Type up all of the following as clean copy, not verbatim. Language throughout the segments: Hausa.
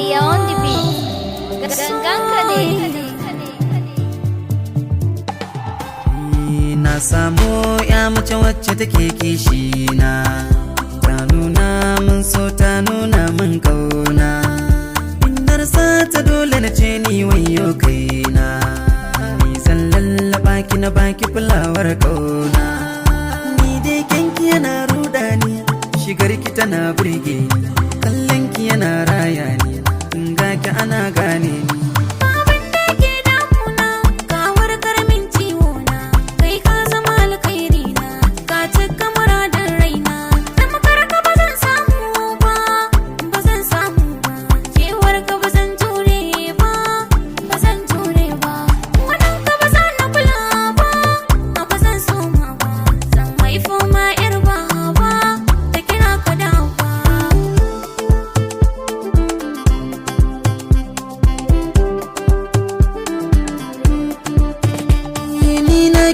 kishiya on the beat. Ganganka ne. Na samu ya mace wacce take kishi na, ta nuna min so ta nuna min kauna. Inda sa ta dole na ce ni wayo kaina, ni zan lallaba ki na baki fulawar kauna. Ni dai kyanki yana ruda ni, shigar ki tana burge ni, kallon ki yana raya ni, in ga ki ana gane ni.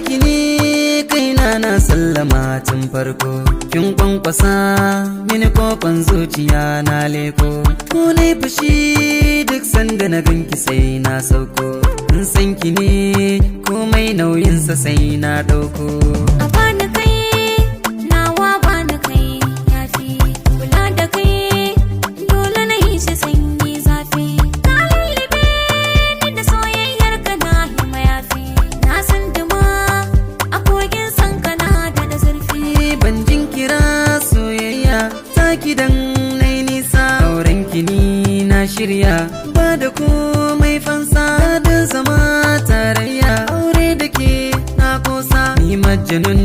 Ki ne kaina na sallama tun farko, kin kwankwasa mini kofan zuciya na leko. Ko na fushi duk sanda na ganki sai na sauko, in san ki ne komai nauyinsa sai na dauko. A bani kai nawa bani kai yafi, kula da kai dole na yi shi sanyi zafi. Ka lullube ni da soyayyar ka na yi mayafi, na san duma a kogin san ka na da zurfi. Ban jinkira soyayya ta kidan nai nisa, auren ki ni na shirya ba da komai fansa, da zama tarayya aure da ke na kosa. Ni majnun